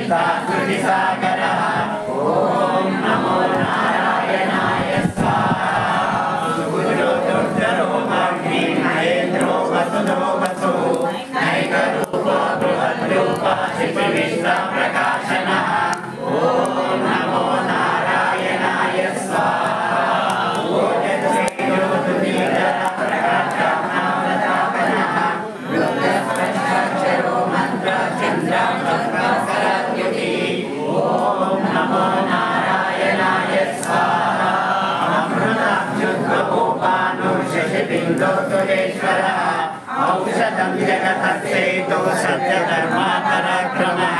सागरः ॐ नमो नारायणाय स्वाहा सुगुरो दुर्धरो अग्नि महेन्द्रो वसुधो वसु नैकरूपो बृहद्रूपो शिवविश्वप्रकाशनः ॐ नमो नारायणाय स्वाहा ओजस्वेयो दुर्निधरः प्रकाशमानदापनः रुद्रस्पष्टक्षरो मन्त्रचन्द्रमकरद्युति ॐ नमो नारायणाय स्वाहा अमृताच्युतगोपानो शशिबिन्दो सुरेश्वरः औषधं जगतस्येतो सत्यधर्मापराक्रमः